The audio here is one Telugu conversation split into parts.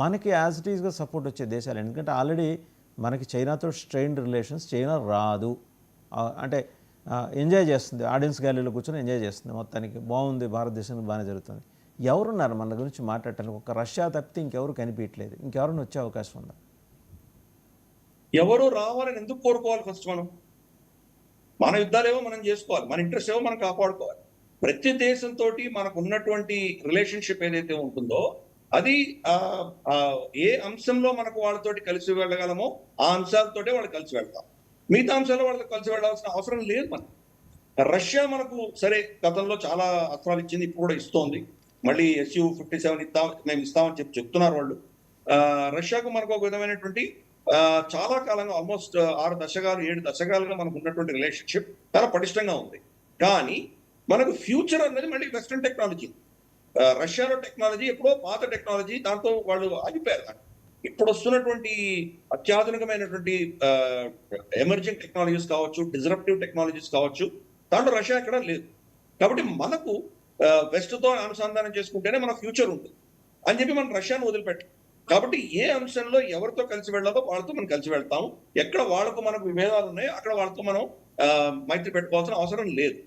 మనకి యాజ్ ఇట్ ఈస్గా సపోర్ట్ వచ్చే దేశాలు, ఎందుకంటే ఆల్రెడీ మనకి చైనాతో స్ట్రెయిన్డ్ రిలేషన్స్, చైనా రాదు అంటే ఎంజాయ్ చేస్తుంది, ఆడియన్స్ గ్యాలరీలో కూర్చొని ఎంజాయ్ చేస్తుంది, మొత్తానికి బాగుంది, భారతదేశంలో బాగానే జరుగుతుంది. ఎవరున్నారు మన గురించి మాట్లాడటానికి? ఒక రష్యా తప్పితే ఇంకెవరు కనిపించట్లేదు. ఇంకెవరైనా వచ్చే అవకాశం ఉందా? ఎవరు రావాలని ఎందుకు కోరుకోవాలి? ఫస్ట్ మన యుద్ధాలేవో మనం చేసుకోవాలి, మన ఇంట్రెస్ట్ ఏవో మనం కాపాడుకోవాలి. ప్రతి దేశంతో మనకు ఉన్నటువంటి రిలేషన్షిప్ ఏదైతే ఉంటుందో అది ఏ అంశంలో మనకు వాళ్ళతోటి కలిసి వెళ్ళగలమో ఆ అంశాలతోటే వాళ్ళు కలిసి వెళ్తాం. మిగతా అంశాల్లో వాళ్ళతో కలిసి వెళ్ళాల్సిన అవసరం లేదు. మనం రష్యా మనకు సరే గతంలో చాలా అస్త్రాలు ఇచ్చింది, ఇప్పుడు కూడా ఇస్తోంది. మళ్ళీ Su-57 మేము ఇస్తామని చెప్తున్నారు వాళ్ళు. రష్యాకు మనకు ఒక విధమైనటువంటి చాలా కాలంగా ఆల్మోస్ట్ 6 దశకాలు 7 దశకాలుగా మనకు ఉన్నటువంటి రిలేషన్షిప్ చాలా పటిష్టంగా ఉంది. కానీ మనకు ఫ్యూచర్ అన్నది మళ్ళీ వెస్ట్రన్ టెక్నాలజీ. రష్యాలో టెక్నాలజీ ఎప్పుడో పాత టెక్నాలజీ, దాంతో వాళ్ళు ఆగిపోయారు. ఇప్పుడు వస్తున్నటువంటి అత్యాధునికమైనటువంటి ఎమర్జింగ్ టెక్నాలజీస్ కావచ్చు, డిస్రప్టివ్ టెక్నాలజీస్ కావచ్చు, దాంట్లో రష్యా ఎక్కడ లేదు. కాబట్టి మనకు వెస్ట్ తో అనుసంధానం చేసుకుంటేనే మన ఫ్యూచర్ ఉంటుంది అని చెప్పి మనం రష్యాను వదిలిపెట్టాం. కాబట్టి ఏ అంశంలో ఎవరితో కలిసి వెళ్ళాలో వాళ్ళతో మనం కలిసి వెళ్తాము. ఎక్కడ వాళ్ళకు మనకు విభేదాలు ఉన్నాయో అక్కడ వాళ్ళతో మనం మైత్రి పెట్టుకోవాల్సిన అవసరం లేదు.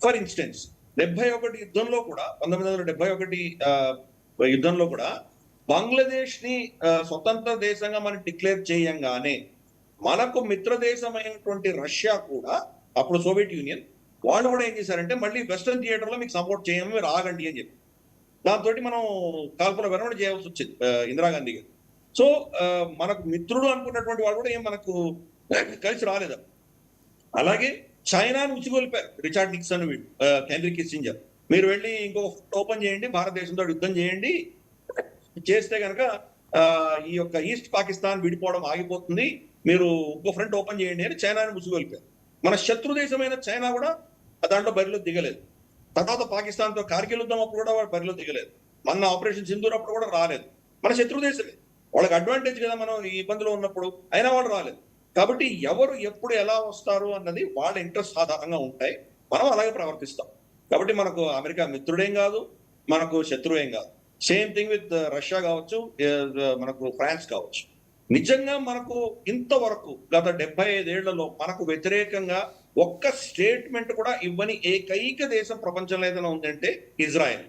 ఫర్ ఇన్స్టెన్స్ 71 యుద్ధంలో కూడా 1971 యుద్ధంలో కూడా బంగ్లాదేశ్ ని స్వతంత్ర దేశంగా మనం డిక్లేర్ చేయంగానే మనకు మిత్ర దేశమైనటువంటి రష్యా కూడా, అప్పుడు సోవియట్ యూనియన్, వాళ్ళు కూడా ఏం చేశారంటే మళ్ళీ వెస్టర్న్ థియేటర్ లో మీకు సపోర్ట్ చేయము, మీరు ఆగండి అని చెప్పి దాంతో మనం కాల్పుల విరమణ చేయాల్సి వచ్చింది ఇందిరాగాంధీ గారు. సో మనకు మిత్రుడు అనుకున్నటువంటి వాళ్ళు కూడా ఏం మనకు కలిసి రాలేదు. అలాగే చైనాను ఉచిగొల్పారు రిచార్డ్ నిక్సన్, హెన్రీ కిస్సింజర్. మీరు వెళ్ళి ఇంకొక ఓపెన్ చేయండి, భారతదేశంతో యుద్ధం చేయండి, చేస్తే కనుక ఈ యొక్క ఈస్ట్ పాకిస్తాన్ విడిపోవడం ఆగిపోతుంది, మీరు ఇంకో ఫ్రంట్ ఓపెన్ చేయండి అని చైనాను ఉచిగొల్పారు. మన శత్రు దేశమైన చైనా కూడా దాంట్లో బరిలో దిగలేదు. తర్వాత పాకిస్తాన్తో కార్గిల్ యుద్ధం అప్పుడు కూడా వాళ్ళు బరిలో దిగలేదు. మన ఆపరేషన్ సింధూర్ అప్పుడు కూడా రాలేదు. మన శత్రు దేశమే, వాళ్ళకి అడ్వాంటేజ్ కదా మనం ఈ ఇబ్బందులో ఉన్నప్పుడు, అయినా వాళ్ళు రాలేదు. కాబట్టి ఎవరు ఎప్పుడు ఎలా వస్తారు అన్నది వాళ్ళ ఇంట్రెస్ట్ ఆధారంగా ఉంటాయి. మనం అలాగే ప్రవర్తిస్తాం. కాబట్టి మనకు అమెరికా మిత్రుడేం కాదు, మనకు శత్రువేం కాదు. సేమ్ థింగ్ విత్ రష్యా కావచ్చు, మనకు ఫ్రాన్స్ కావచ్చు. నిజంగా మనకు ఇంతవరకు గత 75 ఏళ్లలో మనకు వ్యతిరేకంగా ఒక్క స్టేట్మెంట్ కూడా ఇవ్వని ఏకైక దేశం ప్రపంచంలో ఏదైనా ఉందంటే ఇజ్రాయెల్.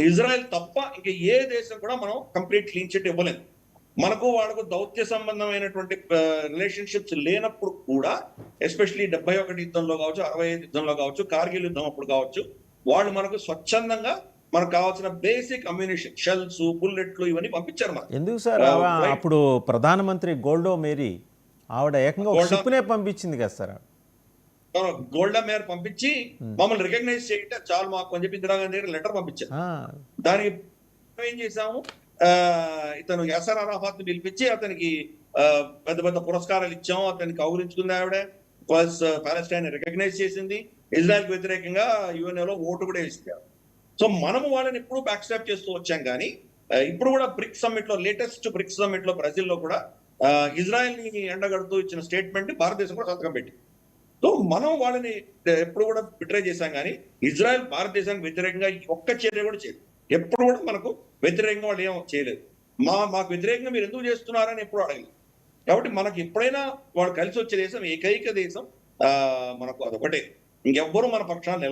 ఇజ్రాయెల్ తప్ప ఇంకా ఏ దేశం కూడా మనం కంప్లీట్ క్లీన్ చిట్ ఇవ్వలేదు. మనకు వాళ్ళకు దౌత్య సంబంధమైనటువంటి రిలేషన్షిప్స్ లేనప్పుడు కూడా, ఎస్పెషలీ 71 యుద్ధంలో కావచ్చు, 65 యుద్ధంలో కావచ్చు, కార్గిల్ యుద్ధం అప్పుడు కావచ్చు, వాళ్ళు మనకు స్వచ్ఛందంగా మనకు కావాల్సిన బేసిక్ అమ్యునిషన్, షెల్స్, బుల్లెట్లు ఇవన్నీ పంపించారు. మనకు ఎందుకు సార్ అప్పుడు ప్రధానమంత్రి గోల్డో మేరీ ఆవిడ ఏకంగా షిప్నే పంపించింది కదా సార్. గోల్డా మేయర్ పంపించి మమ్మల్ని రికగ్నైజ్ చేయండి చాలు మాకు అని చెప్పి ఇందిరాగాంధీ గారు లెటర్ పంపించారు. దానికి ఏం చేసాము, ఇతను యాసర్ అరాఫాత్ ని పిలిపించి అతనికి పెద్ద పెద్ద పురస్కారాలు ఇచ్చాము, అతనికి కౌగులించుకుంది ఆవిడ. ప్లస్ పాలెస్టైన్ రికగ్నైజ్ చేసింది, ఇజ్రాయెల్ కు వ్యతిరేకంగా యుఎన్ఏలో ఓటు కూడా వేసింది. సో మనము వాళ్ళని ఎప్పుడు బ్యాక్ స్టాప్ చేస్తూ వచ్చాం. కానీ ఇప్పుడు కూడా బ్రిక్స్ సమ్మిట్ లో, లేటెస్ట్ బ్రిక్స్ సమ్మిట్ లో బ్రెజిల్లో కూడా ఇజ్రాయెల్ ని ఎండగడుతూ ఇచ్చిన స్టేట్మెంట్ భారతదేశం కూడా సంతకం పెట్టి. సో మనం వాళ్ళని ఎప్పుడు కూడా బిట్రే చేశాం. కానీ ఇజ్రాయెల్ భారతదేశానికి వ్యతిరేకంగా ఒక్క చర్య కూడా చేయలేదు. ఎప్పుడు కూడా మనకు వ్యతిరేకంగా వాళ్ళు ఏం చేయలేదు. మాకు వ్యతిరేకంగా మీరు ఎందుకు చేస్తున్నారని ఎప్పుడు అడగలేదు. కాబట్టి మనకు ఎప్పుడైనా వాళ్ళు కలిసి వచ్చే దేశం, ఏకైక దేశం మనకు అదొకటే. ఇంకెవ్వరూ మన పక్షాన్ని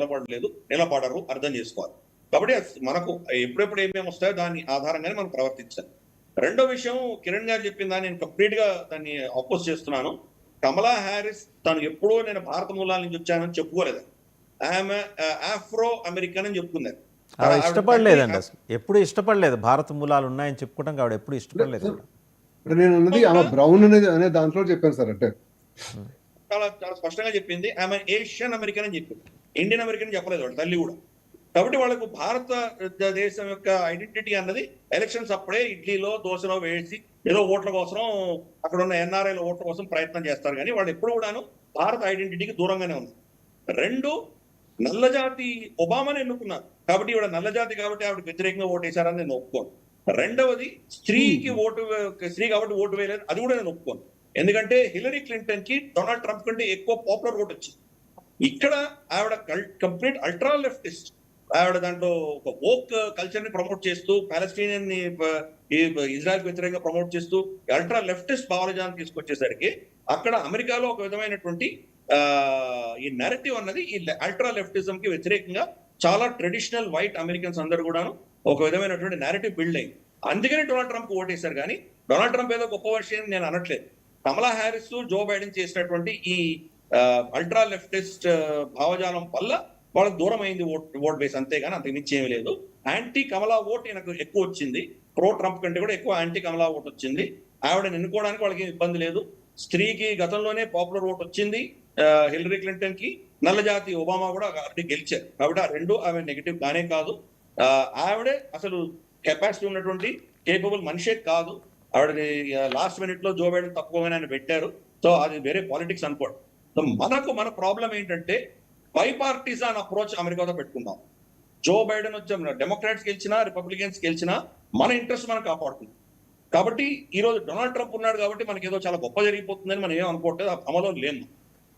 నిలబడరు, అర్థం చేసుకోవాలి. కాబట్టి మనకు ఎప్పుడెప్పుడు ఏమేమి వస్తాయో దాని ఆధారంగానే మనం ప్రవర్తించాలి. రెండో విషయం, కిరణ్ గారు చెప్పిన దాన్ని నేను కంప్లీట్ గా దాన్ని అపోజ్ చేస్తున్నాను. కమలా హ్యారిస్ తను ఎప్పుడో నేను భారత మూలాల నుంచి వచ్చానని చెప్పుకోలేదు. ఆమె ఆఫ్రో అమెరికన్ అని చెప్పుకున్నారు. ఇష్టపడలేదండి, అసలు ఎప్పుడు ఇష్టపడలేదు. భారత మూలాలు ఉన్నాయని చెప్పుకోవడం ఆవిడ ఎప్పుడు ఇష్టపడలేదు. నేను అన్నది ఆమె బ్రౌన్ అనే దాంట్లో చెప్పాను సార్. అంటే చాలా చాలా స్పష్టంగా చెప్పింది. ఆమె ఏషియన్ అమెరికన్ అని చెప్పింది, ఇండియన్ అమెరికన్ చెప్పలేదు వాళ్ళ తల్లి కూడా. కాబట్టి వాళ్ళకు భారతదేశం యొక్క ఐడెంటిటీ అన్నది ఎలక్షన్స్ అప్పుడే ఇడ్లీలో దోశలో వేసి ఏదో ఓట్ల కోసం, అక్కడ ఉన్న ఎన్ఆర్ఐల ఓట్ల కోసం ప్రయత్నం చేస్తారు. కానీ వాళ్ళు ఎప్పుడు కూడాను భారత ఐడెంటిటీకి దూరంగానే ఉంది. రెండు, నల్లజాతి ఒబామాని ఎన్నుకున్నారు కాబట్టి ఇవిడ నల్లజాతి కాబట్టి ఆవిడ వ్యతిరేకంగా ఓటు వేశారని నేను ఒప్పుకోను. రెండవది, స్త్రీ కాబట్టి ఓటు వేయలేదు, అది కూడా నేను ఒప్పుకోను. ఎందుకంటే హిలరీ క్లింటన్ కి డొనాల్డ్ ట్రంప్ కంటే ఎక్కువ పాపులర్ ఓట్ వచ్చింది. ఇక్కడ ఆవిడ కంప్లీట్ అల్ట్రా లెఫ్టిస్ట్, ఆవిడ దాంట్లో ఒక వోక్ కల్చర్ ని ప్రమోట్ చేస్తూ పాలస్టీనియన్ ని ఇజ్రాయెల్ వ్యతిరేకంగా ప్రమోట్ చేస్తూ అల్ట్రా లెఫ్టిస్ట్ భావజాలను తీసుకొచ్చేసరికి అక్కడ అమెరికాలో ఒక విధమైనటువంటి ఈ నెరటివ్ అన్నది ఈ అల్ట్రా లెఫ్టిజం కి వ్యతిరేకంగా చాలా ట్రెడిషనల్ వైట్ అమెరికన్స్ అందరూ కూడాను ఒక విధమైనటువంటి నెరటివ్ బిల్డ్ అయింది. అందుకని డొనాల్డ్ ట్రంప్ ఓటేశారు. కానీ డొనాల్డ్ ట్రంప్ ఏదో గొప్ప విషయం నేను అనట్లేదు. కమలా హ్యారిస్, జో బైడెన్ చేసినటువంటి ఈ అల్ట్రా లెఫ్టిస్ట్ భావజాలం వల్ల వాళ్ళకి దూరం అయింది ఓట్ బేస్, అంతేగాని అంతకు మించి ఏమీ లేదు. యాంటీ కమలా ఓట్ ఈయనకు ఎక్కువ వచ్చింది. ప్రో ట్రంప్ కంటే కూడా ఎక్కువ యాంటీ కమలా ఓట్ వచ్చింది. ఆవిడని ఎన్నుకోవడానికి వాళ్ళకి ఇబ్బంది లేదు. స్త్రీకి గతంలోనే పాపులర్ ఓట్ వచ్చింది. హిల్లరీ క్లింటన్ కి నల్ల జాతి ఒబామా కూడా ఆల్రెడీ గెలిచారు. కాబట్టి ఆ రెండు ఆమె నెగిటివ్ గానే కాదు. ఆవిడే అసలు కెపాసిటీ ఉన్నటువంటి కేపబుల్ మనిషే కాదు. ఆవిడని లాస్ట్ మినిట్ లో జో బైడెన్ తక్కువగానే ఆయన పెట్టారు. సో అది వేరే పాలిటిక్స్ అనుకోండి. సో మన ప్రాబ్లం ఏంటంటే బైపార్టిజన్ అప్రోచ్ అమెరికాతో పెట్టుకుందాం. జో బైడెన్ వచ్చి డెమోక్రాట్స్ గెలిచినా రిపబ్లికన్స్ గెలిచినా మన ఇంట్రెస్ట్ మనం కాపాడుతుంది. కాబట్టి ఈ రోజు డొనాల్డ్ ట్రంప్ ఉన్నాడు కాబట్టి మనకి ఏదో చాలా గొప్ప జరిగిపోతుందని మనం ఏం అనుకోవట్లేదు. ఆ భ్రమలో లేము.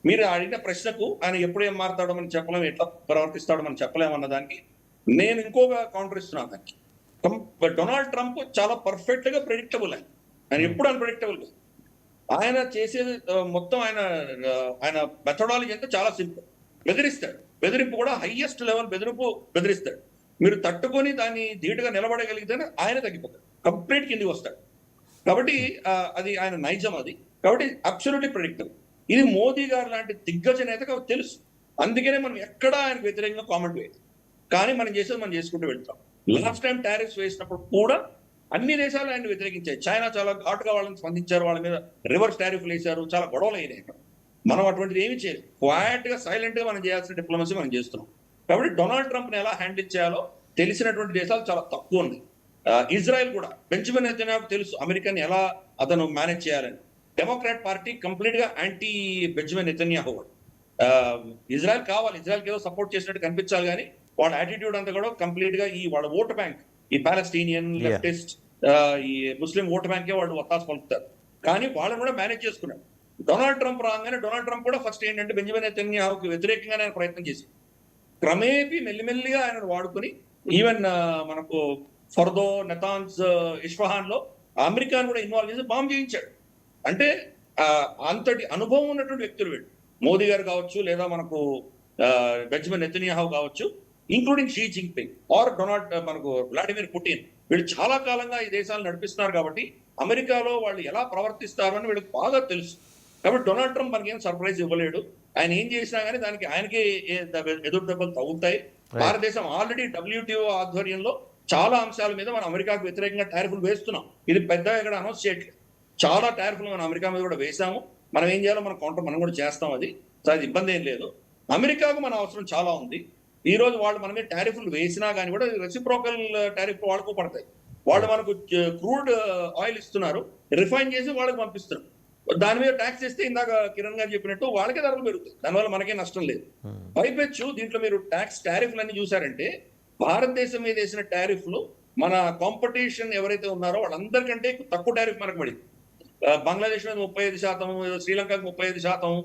మీరు అడిగిన ప్రశ్నకు ఆయన ఎప్పుడు ఏం మారుతాడో మనం చెప్పలేము, ఎట్లా ప్రవర్తిస్తాడో మనం చెప్పలేము అన్న దానికి నేను ఇంకోగా కౌంటర్ ఇస్తున్నాను. దానికి డొనాల్డ్ ట్రంప్ చాలా పర్ఫెక్ట్ గా ప్రెడిక్టబుల్. ఆయన ఎప్పుడు అన్ప్రెడిక్టబుల్. ఆయన చేసేది మొత్తం ఆయన మెథడాలజీ అంతా చాలా సింపుల్. బెదిరిస్తాడు. బెదిరింపు కూడా హైయెస్ట్ లెవెల్ బెదిరిస్తాడు. మీరు తట్టుకొని దాన్ని ధీటుగా నిలబడగలిగితేనే ఆయన తగ్గిపోతాడు, కంప్లీట్ కిందికి వస్తాడు. కాబట్టి అది ఆయన నైజం అది. కాబట్టి అబ్సల్యూట్లీ ప్రెడిక్టబుల్. ఇది మోదీ గారు లాంటి దిగ్గజ నేతకు తెలుసు. అందుకనే మనం ఎక్కడా ఆయనకు వ్యతిరేకంగా కామెంట్ వేయదు. కానీ మనం చేసేది మనం చేసుకుంటూ వెళ్తాం. లాస్ట్ టైం టారిఫ్స్ వేసినప్పుడు కూడా అన్ని దేశాలు ఆయన వ్యతిరేకించాయి. చైనా చాలా ఘాటుగా వాళ్ళని స్పందించారు. వాళ్ళ మీద రివర్స్ టారిఫ్లు వేశారు. చాలా గొడవలు అయినాయి. మనం అటువంటిది ఏమి చేయలేదు. క్వైట్ గా సైలెంట్ గా మనం చేయాల్సిన డిప్లొమసీ మనం చేస్తున్నాం. కాబట్టి డొనాల్డ్ ట్రంప్ ని ఎలా హ్యాండిల్ చేయాలో తెలిసినటువంటి దేశాలు చాలా తక్కువ ఉన్నాయి. ఇజ్రాయెల్ కూడా బెంజమిన్ నెతన్యాహుకు తెలుసు అమెరికాని ఎలా అతను మేనేజ్ చేయాలని. డెమోక్రాట్ పార్టీ కంప్లీట్ గా యాంటీ బెంజమిన్ నెతన్యాహు. ఇజ్రాయెల్ కావాలి, ఇజ్రాయెల్కి ఏదో సపోర్ట్ చేసినట్టు కనిపించాలి. కానీ వాళ్ళ యాటిట్యూడ్ అంతా కూడా కంప్లీట్ గా ఈ వాళ్ళ ఓట్ బ్యాంక్, ఈ పాలస్టీనియన్ లెఫ్టిస్ట్ ఈ ముస్లిం ఓట్ బ్యాంకే వాళ్ళు ఒత్తాసు పలుకుతారు. కానీ వాళ్ళని కూడా మేనేజ్ చేసుకున్నాడు. డొనాల్డ్ ట్రంప్ రాగానే డొనాల్డ్ ట్రంప్ కూడా ఫస్ట్ ఏంటంటే బెంజమిన్ నెతన్యాహుకి వ్యతిరేకంగా ఆయన ప్రయత్నం చేసి క్రమేపీ మెల్లిమెల్లిగా ఆయన వాడుకుని ఈవెన్ మనకు ఫర్దో, నెతాన్స్, ఇస్ఫహాన్ లో అమెరికాను కూడా ఇన్వాల్వ్ చేసి బాంబు చేయించాడు. అంటే అంతటి అనుభవం ఉన్నటువంటి వ్యక్తులు వీళ్ళు. మోదీ గారు కావచ్చు, లేదా మనకు బెంజమిన్ నెతన్యాహు కావచ్చు, ఇంక్లూడింగ్ షీ జిన్పింగ్ ఆర్ మనకు వ్లాడిమిర్ పుటిన్. వీళ్ళు చాలా కాలంగా ఈ దేశాలు నడిపిస్తున్నారు. కాబట్టి అమెరికాలో వాళ్ళు ఎలా ప్రవర్తిస్తారు అని వీళ్ళకి బాగా తెలుసు. కాబట్టి డొనాల్డ్ ట్రంప్ మనకి ఏం సర్ప్రైజ్ ఇవ్వలేడు. ఆయన ఏం చేసినా కానీ దానికి ఆయనకే ఎదురు దెబ్బలు తగులుతాయి. భారతదేశం ఆల్రెడీ WTO ఆధ్వర్యంలో చాలా అంశాల మీద మనం అమెరికాకు వ్యతిరేకంగా టారిఫ్లు వేస్తున్నాం. ఇది పెద్దగా ఇక్కడ అనౌన్స్ చేయట్లేదు. చాలా టారిఫ్లు మనం అమెరికా మీద కూడా వేసాము. మనం ఏం చేయాలో మన కౌంటర్ మనం కూడా చేస్తాం. అది అది ఇబ్బంది ఏం లేదు. అమెరికాకు మన అవసరం చాలా ఉంది. ఈ రోజు వాళ్ళు మన మీద టారిఫ్లు వేసినా కానీ కూడా రెసిప్రోకల్ టారిఫ్ వాళ్ళకు పడతాయి. వాళ్ళు మనకు క్రూడ్ ఆయిల్ ఇస్తున్నారు, రిఫైన్ చేసి వాళ్ళకి పంపిస్తున్నారు. దాని మీద ట్యాక్స్ వేస్తే ఇందాక కిరణ్ గారు చెప్పినట్టు వాళ్ళకే ధరలు పెరుగుతాయి. దానివల్ల మనకే నష్టం లేదు. పైపెచ్చు దీంట్లో మీరు టారిఫ్లు అన్ని చూసారంటే భారతదేశం మీద వేసిన టారిఫ్లు మన కాంపిటీషన్ ఎవరైతే ఉన్నారో వాళ్ళందరికంటే తక్కువ టారిఫ్ మనకు పడింది. బంగ్లాదేశ్ మీద 35%, శ్రీలంకకి 35%,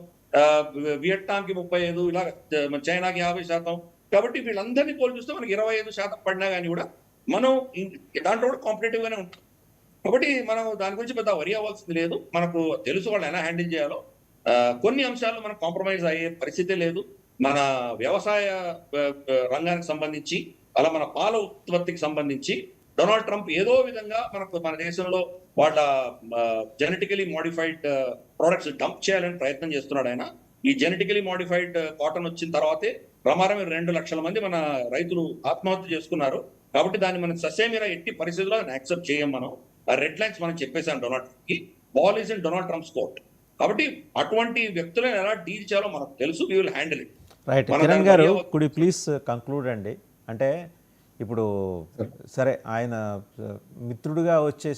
వియట్నాంకి 35%, ఇలా చైనాకి 50%. కాబట్టి వీళ్ళందరినీ పోల్ చూస్తే మనకి 25% పడినా కానీ కూడా మనం దాంట్లో కూడా కాంపిటేటివ్ గానే ఉంటాం. కాబట్టి మనం దాని గురించి పెద్ద వరి అవ్వాల్సింది లేదు. మనకు తెలుసు వాళ్ళు ఎలా హ్యాండిల్ చేయాలో. కొన్ని అంశాల్లో మనం కాంప్రమైజ్ అయ్యే పరిస్థితే లేదు. మన వ్యవసాయ రంగానికి సంబంధించి, అలా మన పాల ఉత్పత్తికి సంబంధించి డొనాల్డ్ ట్రంప్ ఏదో విధంగా మన దేశంలో వాళ్ళ జెనెటికలీ మోడిఫైడ్ ప్రొడక్ట్స్ డంప్ చేయాలని ప్రయత్నం చేస్తున్నాడు ఆయన. ఈ జెనెటికలీ మోడిఫైడ్ కాటన్ వచ్చిన తర్వాతే ప్రమాదం 2 లక్షల మంది మన రైతులు ఆత్మహత్య చేసుకున్నారు. కాబట్టి దాన్ని మనం ససేమిరా ఎట్టి పరిస్థితుల్లో యాక్సెప్ట్ చేయం. మనం రెడ్ లైన్స్ మనం చెప్పేసాం డొనాల్డ్ ట్రంప్ కి. Ball is in Donald Trump's court. కాబట్టి అటువంటి వ్యక్తులను ఎలా డీల్ చేయాలో మనకు తెలుసు. We will handle it. Right. Kiran గారు, కుడ్ యు ప్లీజ్ కంక్లూడ్ అండి. అంటే ఇప్పుడు సరే ఆయన మిత్రుడిగా వచ్చే